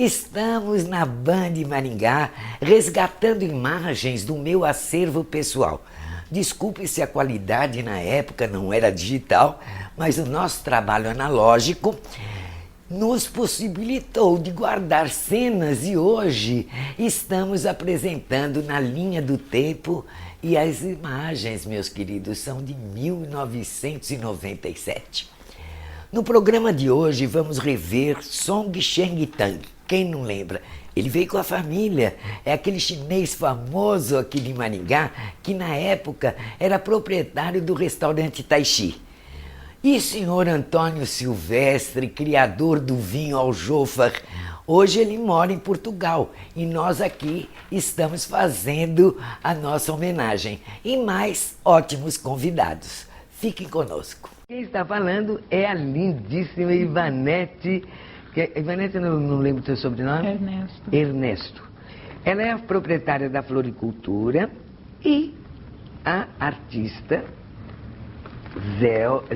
Estamos na Band Maringá resgatando imagens do meu acervo pessoal. Desculpe se a qualidade na época não era digital, mas o nosso trabalho analógico nos possibilitou de guardar cenas e hoje estamos apresentando na linha do tempo e as imagens, meus queridos, são de 1997. No programa de hoje vamos rever Song Cheng Tang. Quem não lembra? Ele veio com a família, é aquele chinês famoso aqui de Maringá que na época era proprietário do restaurante Taishi. E senhor Antônio Silvestre, criador do vinho Aljofar, hoje ele mora em Portugal e nós aqui estamos fazendo a nossa homenagem. E mais ótimos convidados. Fiquem conosco. Quem está falando é a lindíssima Ivanete. Ivanete, eu não lembro o seu sobrenome? Ernesto. Ela é a proprietária da floricultura e a artista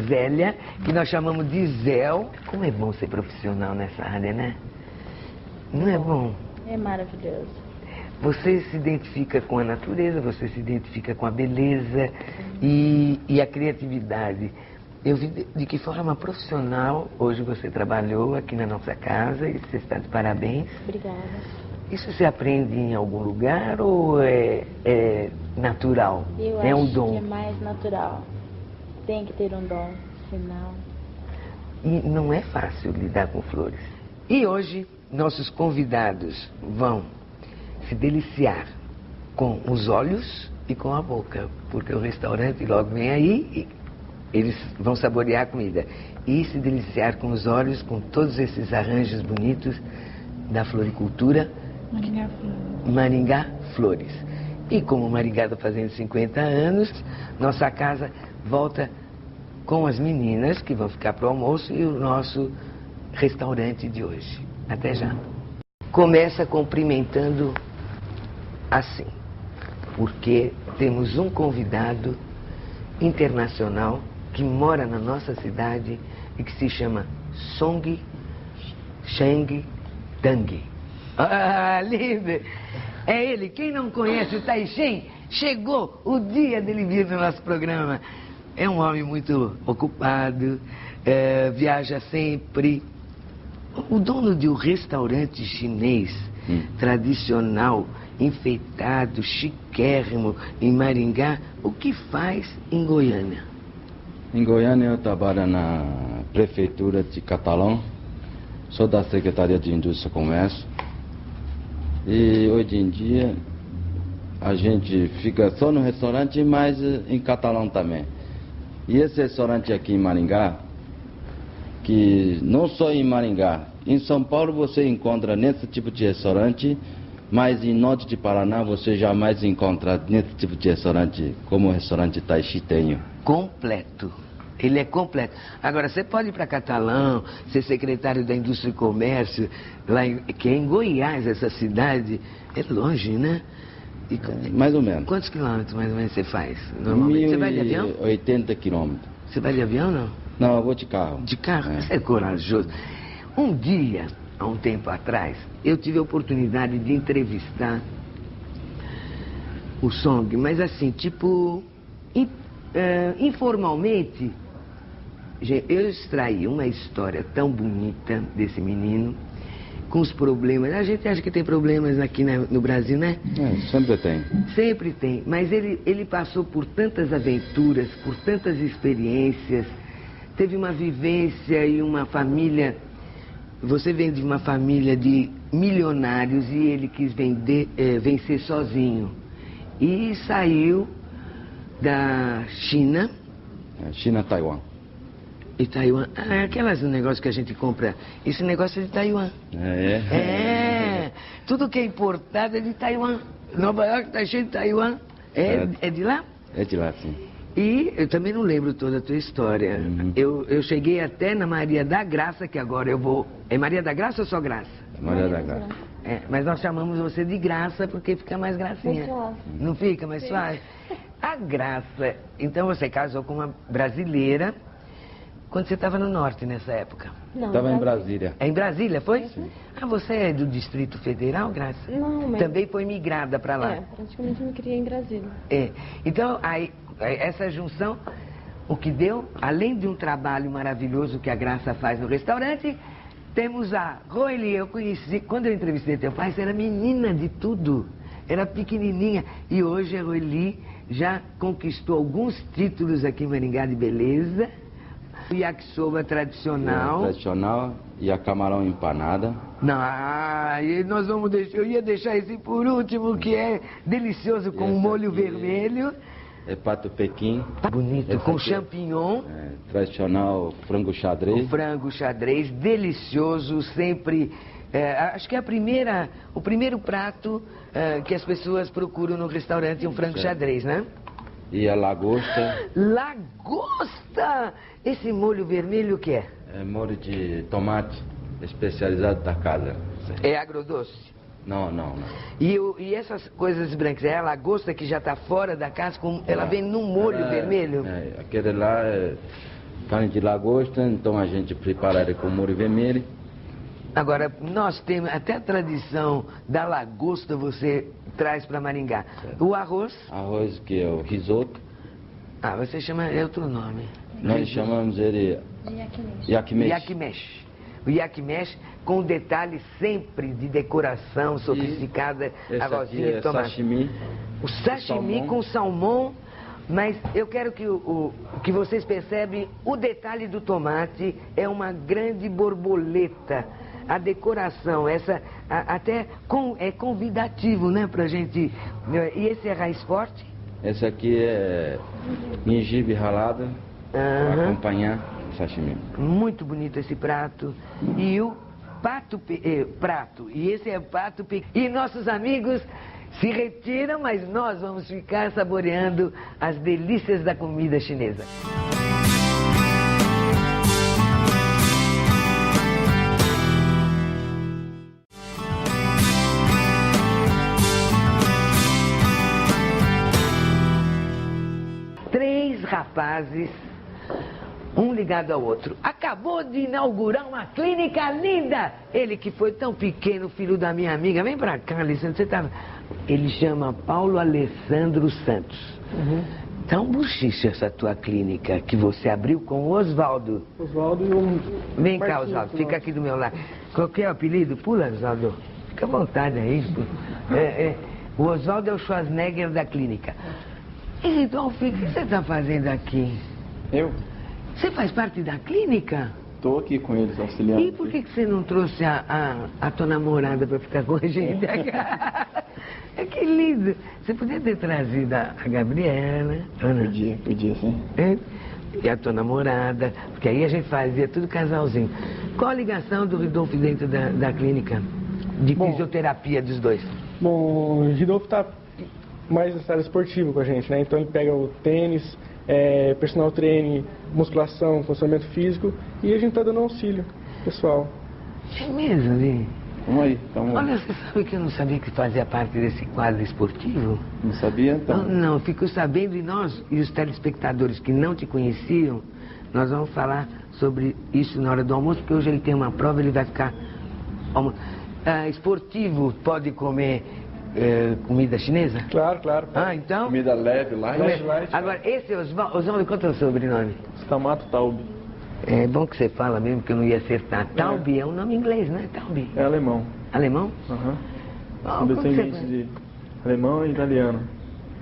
Zélia, que nós chamamos de Zéu. Como é bom ser profissional nessa área, né? Não é bom? É maravilhoso. Você se identifica com a natureza, você se identifica com a beleza e a criatividade. Eu vi de que forma profissional hoje você trabalhou aqui na nossa casa e você está de parabéns. Obrigada. Isso se aprende em algum lugar ou é natural? Eu é acho um dom? que é mais natural. Tem que ter um dom, senão... E não é fácil lidar com flores. E hoje nossos convidados vão se deliciar com os olhos e com a boca, porque o restaurante logo vem aí e eles vão saborear a comida e se deliciar com os olhos, com todos esses arranjos bonitos da floricultura Maringá Flores. E como Maringá está fazendo 50 anos, nossa casa volta com as meninas que vão ficar para o almoço e o nosso restaurante de hoje. Até já. Começa cumprimentando assim, porque temos um convidado internacional que mora na nossa cidade e que se chama Song Cheng Tang. Ah, lindo! É ele. Quem não conhece o Taishi, chegou o dia dele vir no nosso programa. É um homem muito ocupado, viaja sempre. O dono de um restaurante chinês tradicional, enfeitado, chiquérrimo em Maringá, o que faz em Goiânia? Em Goiânia eu trabalho na prefeitura de Catalão, sou da Secretaria de Indústria e Comércio e hoje em dia a gente fica só no restaurante, mas em Catalão também. E esse restaurante aqui em Maringá, que não só em Maringá, em São Paulo você encontra nesse tipo de restaurante, mas em norte de Paraná você jamais encontra nesse tipo de restaurante como o restaurante Taishi tem. Completo. Ele é completo. Agora, você pode ir para Catalão, ser secretário da Indústria e Comércio, que é em Goiás, essa cidade. É longe, né? Mais ou menos. Quantos quilômetros mais ou menos você faz? Normalmente você vai de avião? 80 quilômetros. Você vai de avião, não? Não, eu vou de carro. De carro? Você é corajoso. Um dia, há um tempo atrás, eu tive a oportunidade de entrevistar o Song, mas assim, tipo, informalmente, eu extraí uma história tão bonita desse menino, com os problemas. A gente acha que tem problemas aqui no Brasil, né? Sempre tem. Sempre tem, mas ele passou por tantas aventuras, por tantas experiências, teve uma vivência e uma família. Você vem de uma família de milionários e ele quis vencer sozinho. E saiu da China. China, Taiwan. E Taiwan. Ah, aqueles negócios que a gente compra. Esse negócio é de Taiwan. Tudo que é importado é de Taiwan. Nova York está cheio de Taiwan. É de lá? É de lá, sim. E eu também não lembro toda a tua história. Eu cheguei até na Maria da Graça, que agora eu vou... É Maria da Graça ou só Graça? Maria da Graça. Mas nós chamamos você de Graça porque fica mais gracinha. Não fica mais suave? A Graça... Então você casou com uma brasileira quando você estava no norte nessa época? Não, Estava em Brasília. É em Brasília, foi? Sim. Ah, você é do Distrito Federal, Graça? Não, mas... Também foi migrada para lá. É, praticamente me criei em Brasília. É. Então, aí, essa junção, o que deu, além de um trabalho maravilhoso que a Graça faz no restaurante, temos a Roeli. Eu conheci, quando eu entrevistei teu pai, você era menina de tudo. Era pequenininha. E hoje a Roeli já conquistou alguns títulos aqui em Maringá de beleza. O yakisoba tradicional. Tradicional e a camarão empanada. Não, e nós vamos deixar, eu ia deixar esse por último, que é delicioso com Esse molho aqui vermelho. É pato pequim. Bonito, Esse com aqui champignon. Tradicional frango O xadrez. frango xadrez, delicioso, sempre. Acho que é o primeiro prato que as pessoas procuram no restaurante, um frango xadrez, né? E a lagosta. Lagosta! Esse molho vermelho o que é? É molho de tomate especializado da casa. É agrodoce? Não, não, não. E essas coisas brancas, é a lagosta que já está fora da casca, ela vem num molho vermelho? Aquele lá é carne de lagosta, então a gente prepara ele com molho vermelho. Agora, nós temos até a tradição da lagosta, você traz para Maringá. O arroz? Arroz que é o risoto. Ah, você chama, é outro nome. Nós chamamos ele De yakimeshi. Yakimeshi. O yakimeshi com detalhe sempre de decoração sofisticada, Esse arrozinho aqui é e tomate. sashimi. O sashimi com salmão, mas eu quero que vocês percebem o detalhe do tomate, é uma grande borboleta. A decoração, até é convidativo, né, pra gente. E esse é raiz forte? Esse aqui é gengibre ralado para acompanhar o sashimi. Muito bonito esse prato. E o prato. E esse é pato pequim. E nossos amigos se retiram, mas nós vamos ficar saboreando as delícias da comida chinesa. Três rapazes, um ligado ao outro. Acabou de inaugurar uma clínica linda. Ele que foi tão pequeno, filho da minha amiga. Vem pra cá, Alessandro. Você tá... Ele chama Paulo Alessandro Santos. Tá um buchiche essa tua clínica que você abriu com o Oswaldo. Oswaldo e um... Vem cá, Oswaldo. Fica aqui do meu lado. Qual que é o apelido? Pula, Oswaldo. Fica à vontade aí. O Oswaldo é o Schwarzenegger da clínica. E Ridolfo, o que você está fazendo aqui? Eu Você faz parte da clínica? estou aqui com eles, auxiliando. E por que você não trouxe a tua namorada para ficar com a gente? Que lindo! Você podia ter trazido a Gabriela, Ana. Podia sim. E a tua namorada, porque aí a gente fazia tudo casalzinho. Qual a ligação do Ridolfo dentro da clínica de fisioterapia dos dois? Bom, o Ridolfo está mais nessa área esportiva com a gente, né? Então ele pega o tênis, personal training, musculação, condicionamento físico e a gente está dando auxílio pessoal. É mesmo, Vi? Vamos aí, então. Olha, você sabe que eu não sabia que fazia parte desse quadro esportivo? Não sabia, então? Não, fico sabendo e nós, e os telespectadores que não te conheciam, nós vamos falar sobre isso na hora do almoço, porque hoje ele tem uma prova, ele vai ficar... esportivo pode comer comida chinesa? Claro, claro. Ah, então? Comida leve, light. Agora, esse Oswaldo, quanto é o sobrenome? Stamato Taube. É bom que você fala mesmo, que eu não ia acertar. Taube é um nome inglês, né? Taube. É alemão. Alemão? Aham. Oh, São como descendentes de alemão e italiano.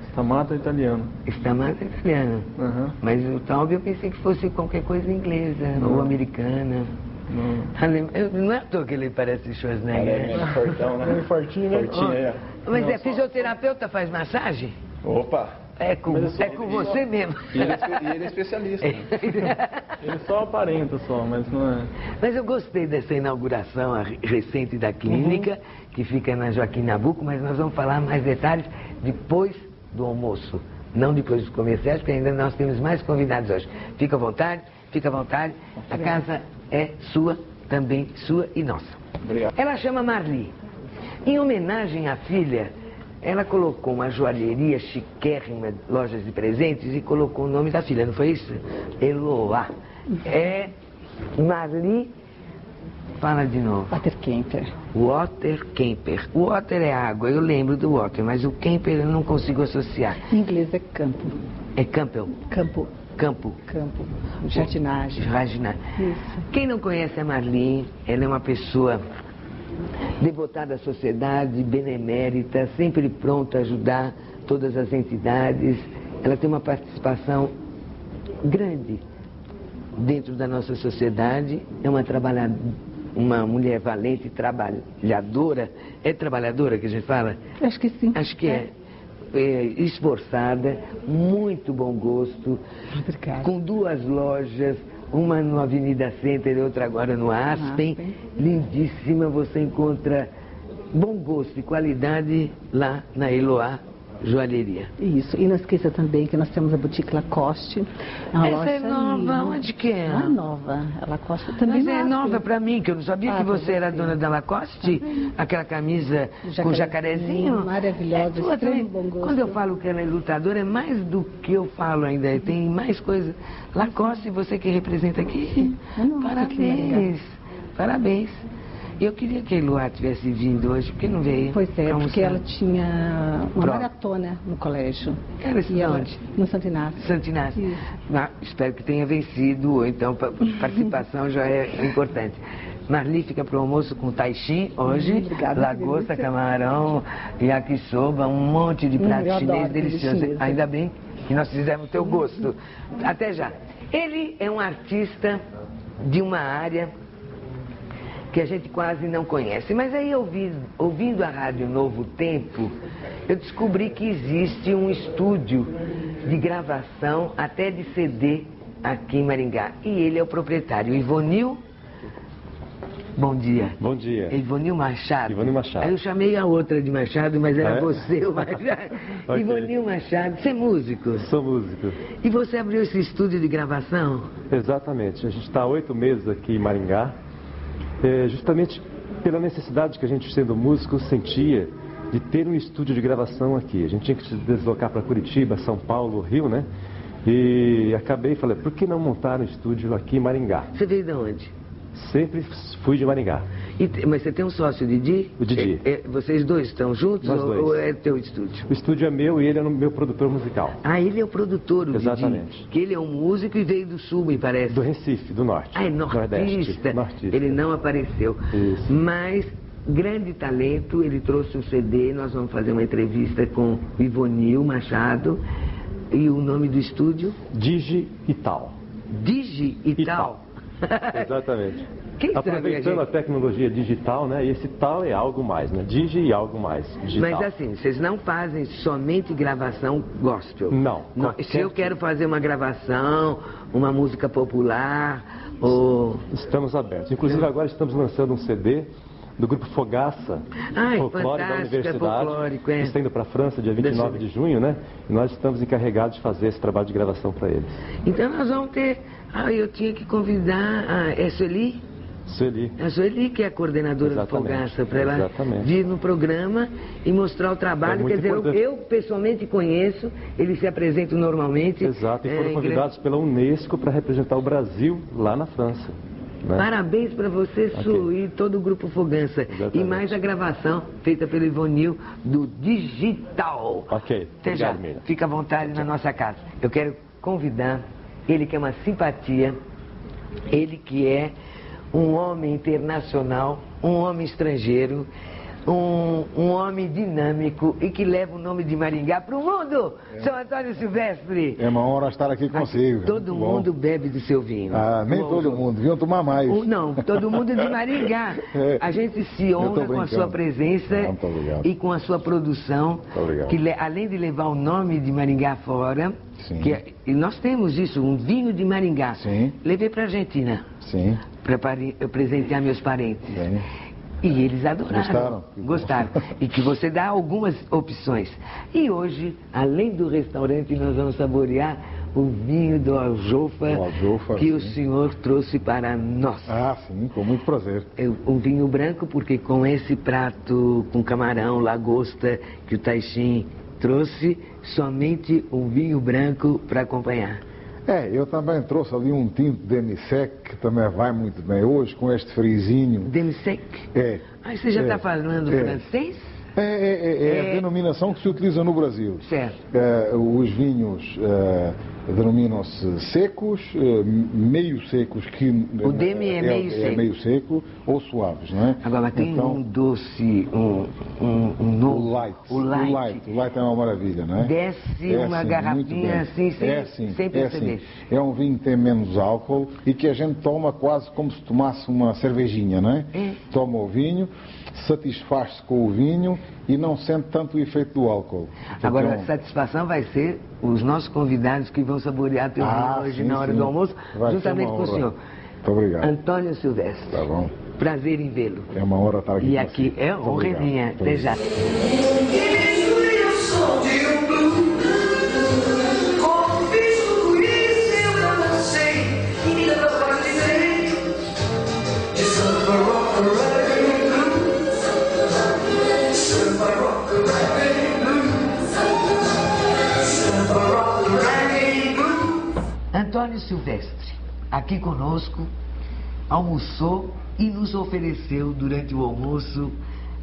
Stamato é italiano. Stamato é italiano. Aham. Mas o Taube eu pensei que fosse qualquer coisa inglesa ou americana. Não. Não é à toa que ele parece Schwarzenegger. É fortão, né? Fortinho, né? Fortinho, Mas Não, fisioterapeuta faz massagem? Opa! É com você mesmo. E ele é especialista. Ele só aparenta só, mas não é. Mas eu gostei dessa inauguração recente da clínica, que fica na Joaquim Nabuco, mas nós vamos falar mais detalhes depois do almoço. Não depois dos comerciais, porque ainda nós temos mais convidados hoje. Fica à vontade, fica à vontade. A casa é sua, também sua e nossa. Obrigado. Ela chama Marli. Em homenagem à filha, ela colocou uma joalheria chiquérrima, lojas de presentes, e colocou o nome da filha, não foi isso? Eloá. É Marli, fala de novo. Water Kemper. Water Kemper. Water é água, eu lembro do water, mas o Kemper eu não consigo associar. Em inglês é campo. É Campbell? Campo. Campo. Campo. Jardinagem. Jardinagem. Isso. Quem não conhece a Marli, ela é uma pessoa devotada à sociedade, benemérita, sempre pronta a ajudar todas as entidades. Ela tem uma participação grande dentro da nossa sociedade. É uma mulher valente, trabalhadora. É trabalhadora que a gente fala? Acho que sim. Acho que é. Esforçada, muito bom gosto, Obrigada. com 2 lojas, uma no Avenida Center e outra agora no Aspen. Lindíssima, você encontra bom gosto e qualidade lá na Eloá Joalheria. Isso, e não esqueça também que nós temos a Boutique Lacoste. Essa é nova, onde que é? Não é nova, a Lacoste também. Mas é nova pra mim, que eu não sabia que você era dona da Lacoste. Aquela camisa com jacarezinho. Maravilhosa, extremo bom gosto. Quando eu falo que ela é lutadora, é mais do que eu falo ainda. Tem mais coisa. Lacoste, você que representa aqui. Parabéns. Parabéns. Eu queria que a Eloá tivesse vindo hoje, porque não veio. Pois é, porque ela tinha uma maratona no colégio. Era de onde? No Santo Inácio. Santo Inácio. Espero que tenha vencido, ou então participação já é importante. Marli fica para o almoço com taixim hoje, obrigada, lagosta, camarão, yakisoba, um monte de prato chinês delicioso. Ainda bem que nós fizemos o teu gosto. Até já. Ele é um artista de uma área que a gente quase não conhece. Mas aí, ouvindo a Rádio Novo Tempo, eu descobri que existe um estúdio de gravação, até de CD, aqui em Maringá. E ele é o proprietário, Ivonil. Bom dia. Bom dia. Ivonil Machado. Ivonil Machado. Aí eu chamei a outra de Machado, mas era você o Machado. Okay. Ivonil Machado. Você é músico? Sou músico. E você abriu esse estúdio de gravação? Exatamente. A gente está há 8 meses aqui em Maringá. Justamente pela necessidade que a gente, sendo músico, sentia de ter um estúdio de gravação aqui. A gente tinha que se deslocar para Curitiba, São Paulo, Rio, né? E falei, por que não montar um estúdio aqui em Maringá? Você veio de onde? Sempre fui de Maringá. Mas você tem um sócio, o Didi? O Didi. Vocês dois estão juntos? Nós dois. Ou é teu estúdio? O estúdio é meu e ele é o meu produtor musical. Ah, ele é o produtor, o Exatamente. Didi. Que ele é um músico e veio do Sul, me parece. Do Recife, do Norte. Ah, é nortista. Nortista. Ele não apareceu. Isso. Mas, grande talento, ele trouxe um CD, nós vamos fazer uma entrevista com o Ivonil Machado. E o nome do estúdio? Digi e Tal. Digi e Tal. Exatamente. Aproveitando a tecnologia digital, né? E esse tal é algo mais, né? Digi e algo mais. Digital. Mas assim, vocês não fazem somente gravação gospel? Não. Se eu quero fazer uma gravação, uma música popular, ou... Estamos abertos. Inclusive agora estamos lançando um CD do grupo Fogaça, Folclore da Universidade, que está indo para a França dia 29 de junho, né? E nós estamos encarregados de fazer esse trabalho de gravação para eles. Então nós vamos ter... eu tinha que convidar a Sueli. A Sueli, que é a coordenadora do Fogaça, para ela vir no programa e mostrar o trabalho. Quer dizer, eu pessoalmente conheço, eles se apresentam normalmente. Exato, e foram convidados pela Unesco para representar o Brasil lá na França. Né? Parabéns para você, Su, e todo o grupo Fogança. Exatamente. E mais a gravação feita pelo Ivonil do Digital. Ok, obrigado, Miriam. Fica à vontade na nossa casa. Eu quero convidar ele, que é uma simpatia, ele que é um homem internacional, um homem estrangeiro, um homem dinâmico e que leva o nome de Maringá para o mundo. São Antônio Silvestre. É uma honra estar aqui consigo. Todo mundo bebe do seu vinho. Nem todo mundo, deviam tomar mais. Não, todo mundo de Maringá. A gente se honra com a sua presença e com a sua produção, que além de levar o nome de Maringá fora, e nós temos isso, um vinho de Maringá. Sim. Levei para a Argentina. Sim. Para presentear meus parentes. Sim. E eles adoraram. Gostaram. E que você dá algumas opções. E hoje, além do restaurante, nós vamos saborear o vinho do Aljofa, O Aljofa, que o sim. senhor trouxe para nós. Ah, sim, com muito prazer. Um vinho branco, porque com esse prato com camarão, lagosta que o Taixim trouxe, somente um vinho branco para acompanhar. Eu também trouxe ali um tinto demi-sec, que também vai muito bem hoje, com este frizinho. Demi-sec? É. Ah, você já está falando francês? É a denominação que se utiliza no Brasil. Certo. Os vinhos denominam-se secos, meio secos, que O demi é meio seco. É meio seco, ou suaves, não é? Agora tem então, um doce, um novo. o light. O light. O light é uma maravilha, não é? Desce uma garrafinha assim, sem perceber. É um vinho que tem menos álcool e que a gente toma quase como se tomasse uma cervejinha, não é? Toma o vinho, satisfaz-se com o vinho e não sente tanto o efeito do álcool. Agora, Então, a satisfação vai ser os nossos convidados que vão saborear teu vinho hoje sim, na hora sim. do almoço, Vai juntamente ser uma com o honra. senhor. Muito obrigado. Antônio Silvestre. Tá bom. Prazer em vê-lo. É uma honra estar aqui E com aqui você. é Muito honra obrigado. minha. Muito Até já. Antônio Silvestre, aqui conosco, almoçou e nos ofereceu durante o almoço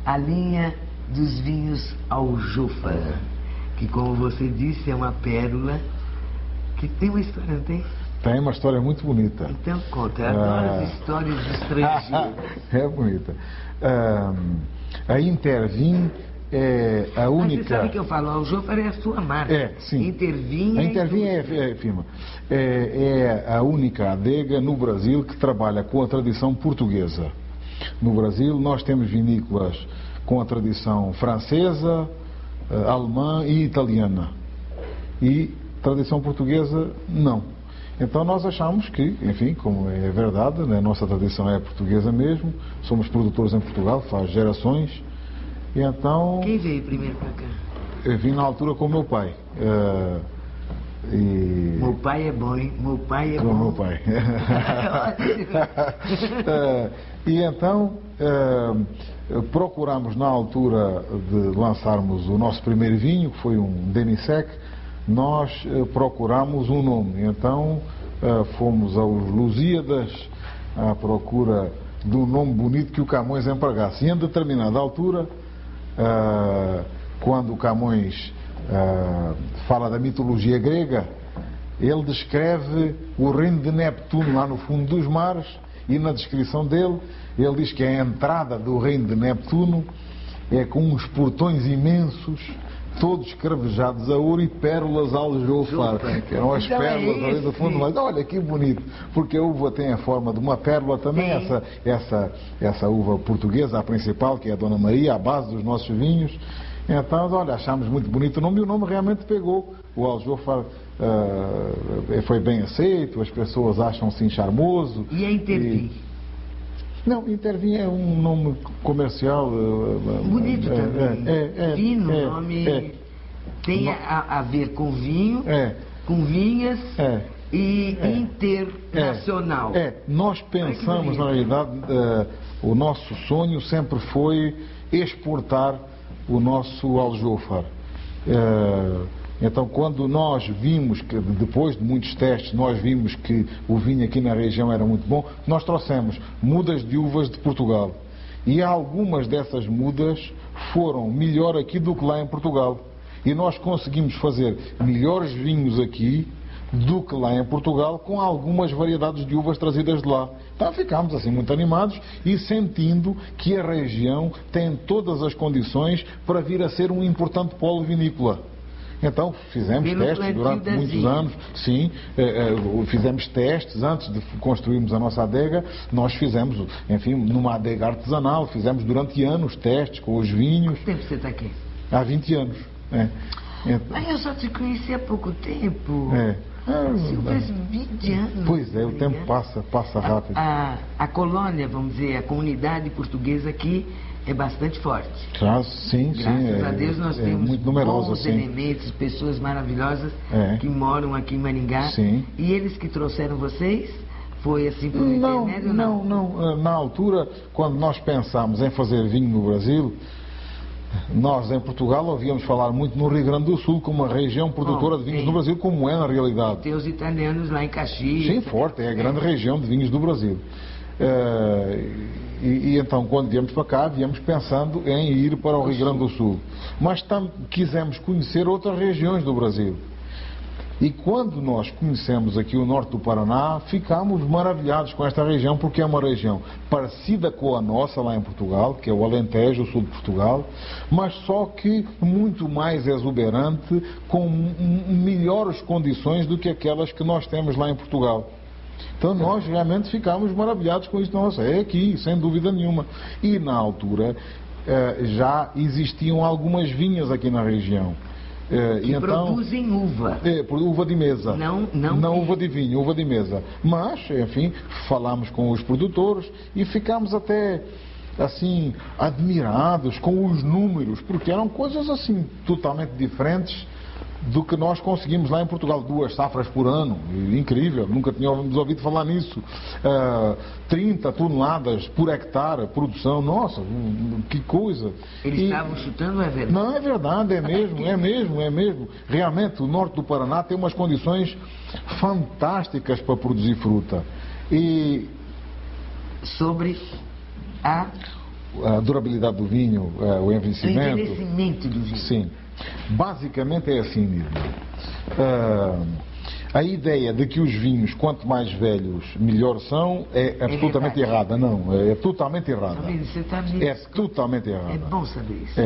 a linha dos vinhos Aljofa, que, como você disse, é uma pérola que tem uma história, não tem? Tem uma história muito bonita. Então conta, eu adoro as histórias de estrangeiros. É bonita. A Intervin é a Mas única... você sabe que eu falo, Aljofa é a sua marca. É, sim. Intervin. A Intervin é firma. É a única adega no Brasil que trabalha com a tradição portuguesa. No Brasil nós temos vinícolas com a tradição francesa, alemã e italiana. E tradição portuguesa, não. Então nós achamos que, enfim, como é verdade, né, a nossa tradição é portuguesa mesmo, somos produtores em Portugal, faz gerações, e então... Quem veio primeiro para cá? Eu vim na altura com o meu pai. Meu pai é bom, hein? Meu pai é com bom. o meu pai. E então procuramos na altura de lançarmos o nosso primeiro vinho, que foi um demi-sec, nós procuramos um nome. Então fomos aos Lusíadas à procura de um nome bonito que o Camões empregasse. E em determinada altura, quando o Camões fala da mitologia grega, ele descreve o reino de Neptuno lá no fundo dos mares, e na descrição dele ele diz que a entrada do reino de Neptuno é com uns portões imensos, todos cravejados a ouro e pérolas Aljofa, que eram as Então pérolas ali do fundo. Mas olha que bonito, porque a uva tem a forma de uma pérola também, essa uva portuguesa, a principal, que é a Dona Maria, a base dos nossos vinhos. Então, olha, achámos muito bonito o nome, e o nome realmente pegou. O Aljofa foi bem aceito, as pessoas acham sim charmoso. E a Intervin? Não, Intervin é um nome comercial. Bonito também. Fino, nome. Tem a ver com vinho, com vinhas e internacional. Nós pensamos, na realidade, o nosso sonho sempre foi exportar o nosso Aljofa. Então, quando nós vimos, que depois de muitos testes, nós vimos que o vinho aqui na região era muito bom, nós trouxemos mudas de uvas de Portugal. E algumas dessas mudas foram melhor aqui do que lá em Portugal. E nós conseguimos fazer melhores vinhos aqui do que lá em Portugal, com algumas variedades de uvas trazidas de lá. Então ficámos assim muito animados e sentindo que a região tem todas as condições para vir a ser um importante polo vinícola. Então fizemos testes durante muitos anos, sim, fizemos testes antes de construirmos a nossa adega. Nós fizemos, enfim, numa adega artesanal, fizemos durante anos testes com os vinhos. Quanto tempo você está aqui? Há 20 anos. Mas eu só te conheci há pouco tempo. Faz 20 anos. Pois é, o tempo passa rápido. A colônia, vamos dizer, a comunidade portuguesa aqui é bastante forte. Sim, Graças a Deus nós temos muito numerosa, bons sim. elementos, pessoas maravilhosas que moram aqui em Maringá. Sim. E eles que trouxeram vocês? Foi assim por intermédio ou não? Não. Na altura, quando nós pensámos em fazer vinho no Brasil, nós em Portugal ouvíamos falar muito no Rio Grande do Sul como uma região produtora de vinhos no Brasil, como é na realidade. Tem os italianos lá em Caxias. Sim, forte, é a grande região de vinhos do Brasil. Então, quando viemos para cá, viemos pensando em ir para o Rio Grande do Sul. Mas quisemos conhecer outras regiões do Brasil. E quando nós conhecemos aqui o norte do Paraná, ficámos maravilhados com esta região, porque é uma região parecida com a nossa lá em Portugal, que é o Alentejo, o sul de Portugal, mas só que muito mais exuberante, com melhores condições do que aquelas que nós temos lá em Portugal. Então nós realmente ficámos maravilhados com isso. Nossa, é aqui, sem dúvida nenhuma. E na altura já existiam algumas vinhas aqui na região. Que então, produzem uva. Uva de mesa. Não uva de vinho, uva de mesa. Mas, enfim, falámos com os produtores e ficámos até, assim, admirados com os números, porque eram coisas, assim, totalmente diferentes do que nós conseguimos lá em Portugal. 2 safras por ano, incrível, nunca tínhamos ouvido falar nisso. 30 toneladas por hectare, produção, nossa, que coisa. Eles estavam chutando, é verdade? Não, é verdade, é mesmo. Realmente, o norte do Paraná tem umas condições fantásticas para produzir fruta. E sobre a durabilidade do vinho, o envelhecimento. O envelhecimento do vinho. Sim. Basicamente é assim mesmo. A ideia de que os vinhos, quanto mais velhos, melhor são, é absolutamente errada. Não, é totalmente errada. É totalmente errada. É bom saber isso.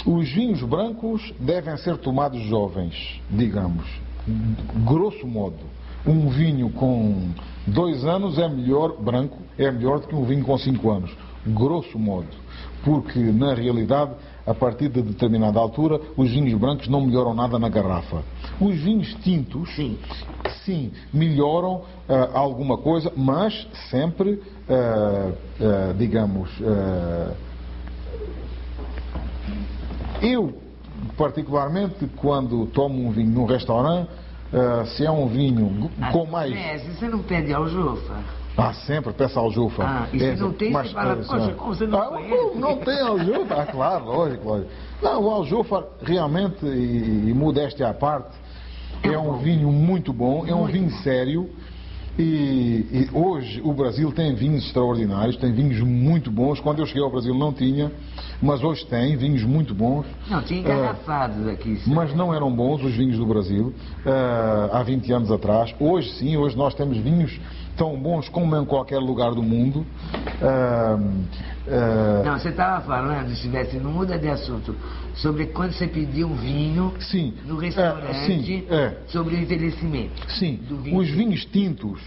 Os vinhos brancos devem ser tomados jovens, digamos, grosso modo. Um vinho com 2 anos é melhor, branco, é melhor do que um vinho com 5 anos, grosso modo. Porque, na realidade, a partir de determinada altura, os vinhos brancos não melhoram nada na garrafa. Os vinhos tintos, sim melhoram alguma coisa, mas sempre, digamos, eu, particularmente, quando tomo um vinho num restaurante, se é um vinho com mais... Você não pede aljofa? Sempre, peça aljofa. E se não tem, você fala, poxa, como você não conhece? Não tem aljofa? Claro, lógico. Não, o aljofa, realmente, e modéstia à parte, é um vinho muito bom, é um vinho sério. E hoje o Brasil tem vinhos extraordinários, tem vinhos muito bons. Quando eu cheguei ao Brasil não tinha, mas hoje tem vinhos muito bons. Não, tinha engarrafados aqui. Mas não eram bons os vinhos do Brasil há 20 anos atrás. Hoje sim, hoje nós temos vinhos tão bons como em qualquer lugar do mundo. Não, você estava falando, se não muda de assunto, sobre quando você pediu um vinho no restaurante, sobre o envelhecimento. Sim, os vinhos tintos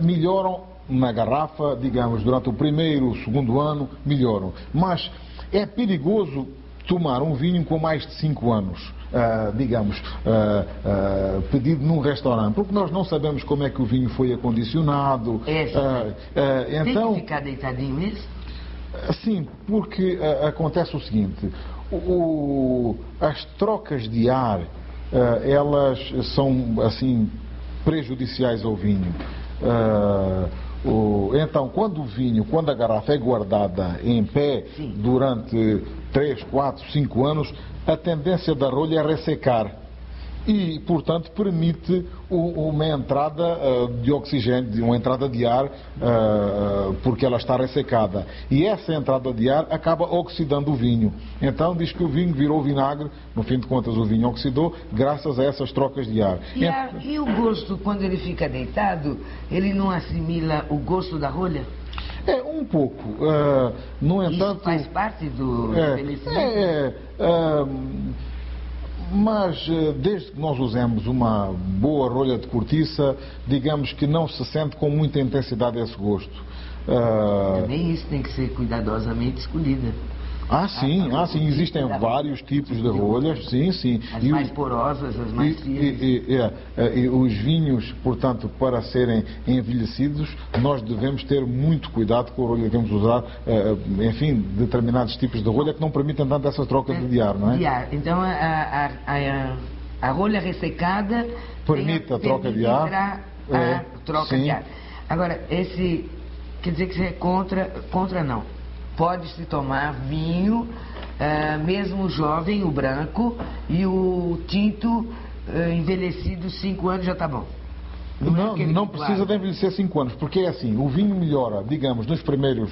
melhoram na garrafa, digamos, durante o primeiro, o segundo ano, melhoram. Mas é perigoso tomar um vinho com mais de 5 anos, digamos, pedido num restaurante, porque nós não sabemos como é que o vinho foi acondicionado. Então, tem que ficar deitadinho mesmo? Sim, porque acontece o seguinte, as trocas de ar, elas são, assim, prejudiciais ao vinho. Então, quando a garrafa é guardada em pé durante 3, 4, 5 anos, a tendência da rolha é ressecar e, portanto, permite uma entrada de oxigênio, uma entrada de ar, porque ela está ressecada. E essa entrada de ar acaba oxidando o vinho. Então, diz que o vinho virou vinagre, no fim de contas o vinho oxidou, graças a essas trocas de ar. E o gosto, quando ele fica deitado, ele não assimila o gosto da rolha? Um pouco. No entanto, isso faz parte do envelhecimento? Mas desde que nós usemos uma boa rolha de cortiça, digamos que não se sente com muita intensidade esse gosto. Também isso tem que ser cuidadosamente escolhida. Sim, existem vários tipos de rolhas, sim. As mais porosas, as mais finas. E os vinhos, portanto, para serem envelhecidos, nós devemos ter muito cuidado com a rolha, devemos usar, enfim, determinados tipos de rolha que não permitem tanto essa troca de ar, não é? De ar. Então, a rolha ressecada permite a troca de ar. Troca de ar. Agora, quer dizer que você é contra não. Pode-se tomar vinho, mesmo jovem, o branco, e o tinto envelhecido 5 anos já está bom. Não precisa de envelhecer 5 anos, porque é assim, o vinho melhora, digamos, nos primeiros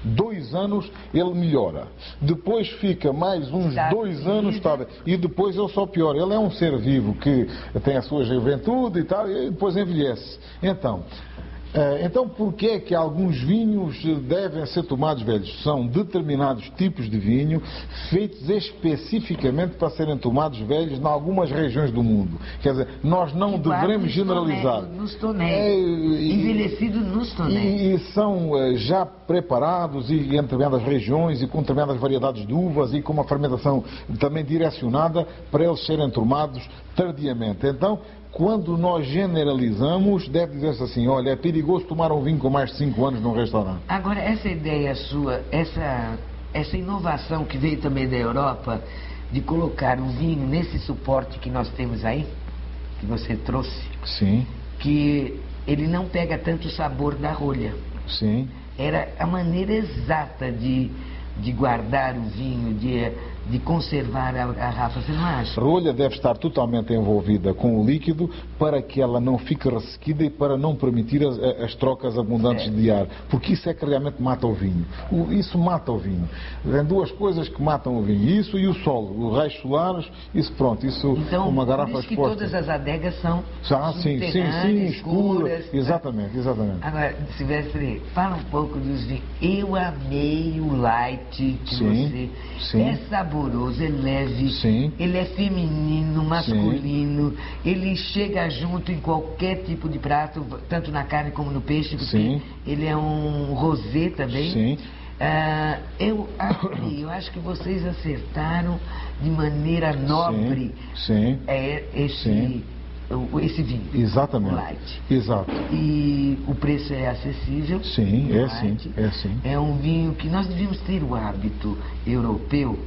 2 anos ele melhora. Depois fica mais uns 2 anos, e depois ele só piora. Ele é um ser vivo que tem a sua juventude e tal, e depois envelhece. Então, por que é que alguns vinhos devem ser tomados velhos? São determinados tipos de vinho feitos especificamente para serem tomados velhos em algumas regiões do mundo. Quer dizer, nós não devemos generalizar. Envelhecidos nos tonéis. E são já preparados em determinadas regiões e com determinadas variedades de uvas e com uma fermentação também direcionada para eles serem tomados tardiamente. Então, quando nós generalizamos, deve dizer-se assim, olha, é perigoso tomar um vinho com mais de 5 anos num restaurante. Agora, essa ideia sua, essa inovação que veio também da Europa, de colocar o vinho nesse suporte que nós temos aí, que você trouxe, sim, que ele não pega tanto o sabor da rolha. Sim. Era a maneira exata de guardar o vinho, de conservar a garrafa, você não acha? A rolha deve estar totalmente envolvida com o líquido para que ela não fique ressequida e para não permitir as trocas abundantes de ar, porque isso é que realmente mata o vinho. Isso mata o vinho. Tem 2 coisas que matam o vinho, isso e o sol, os raios solares, isso pronto, isso então, uma garrafa exposta. Então, todas as adegas são sim, escuras. Exatamente. Agora, Silvestre, fala um pouco dos vinhos. Eu amei o light que você... É saboroso, é leve, ele é feminino, masculino, ele chega junto em qualquer tipo de prato, tanto na carne como no peixe, porque ele é um rosé também. Eu acho que vocês acertaram de maneira nobre esse vinho. Exatamente. O light. Exato. E o preço é acessível. É um vinho que nós devíamos ter o hábito europeu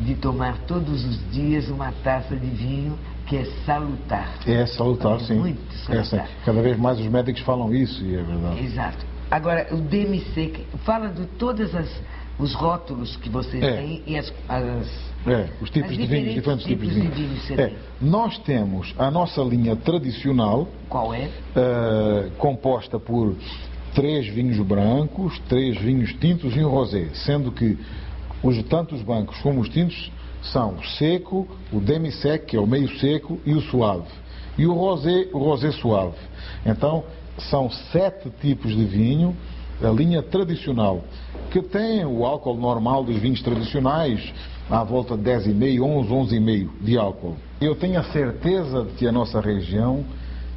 de tomar todos os dias uma taça de vinho que é salutar. É salutar, sim. Muito salutar. Cada vez mais os médicos falam isso, e é verdade. Exato. Agora, o DMC, fala de todos os rótulos que vocês têm e os tipos de vinhos, diferentes tipos de vinhos. Nós temos a nossa linha tradicional. Qual é? Composta por 3 vinhos brancos, 3 vinhos tintos e um rosé, sendo que tanto os brancos como os tintos são o seco, o demi-sec, que é o meio seco, e o suave. E o rosé suave. Então, são 7 tipos de vinho, a linha tradicional, que tem o álcool normal dos vinhos tradicionais, à volta de 10,5, 11,5 de álcool. Eu tenho a certeza de que a nossa região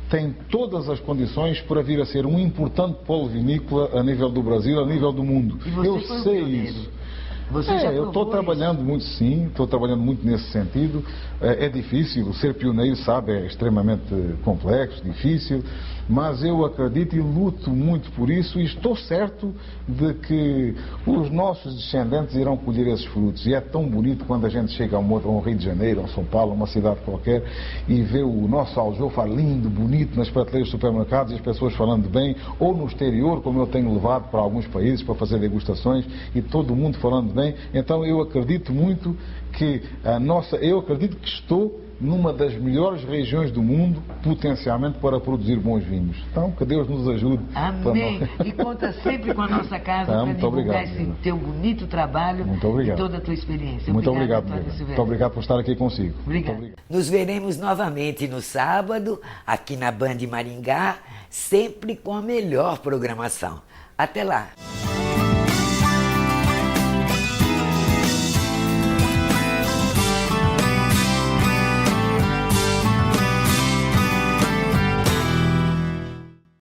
tem todas as condições para vir a ser um importante polo vinícola a nível do Brasil, a nível do mundo. Eu sei isso. Eu estou trabalhando muito, estou trabalhando muito nesse sentido. É difícil, ser pioneiro, sabe, é extremamente complexo, difícil, mas eu acredito e luto muito por isso e estou certo de que os nossos descendentes irão colher esses frutos. E é tão bonito quando a gente chega a um Rio de Janeiro, a São Paulo, a uma cidade qualquer, e vê o nosso aljofar lindo, bonito, nas prateleiras dos supermercados e as pessoas falando bem, ou no exterior, como eu tenho levado para alguns países para fazer degustações, e todo mundo falando bem. Então eu acredito muito que eu acredito que estou numa das melhores regiões do mundo, potencialmente, para produzir bons vinhos. Então, que Deus nos ajude. Amém. E conta sempre com a nossa casa para divulgar esse teu bonito trabalho e toda a tua experiência. Muito obrigado. Muito obrigado por estar aqui consigo. Obrigado. Nos veremos novamente no sábado, aqui na Band Maringá, sempre com a melhor programação. Até lá.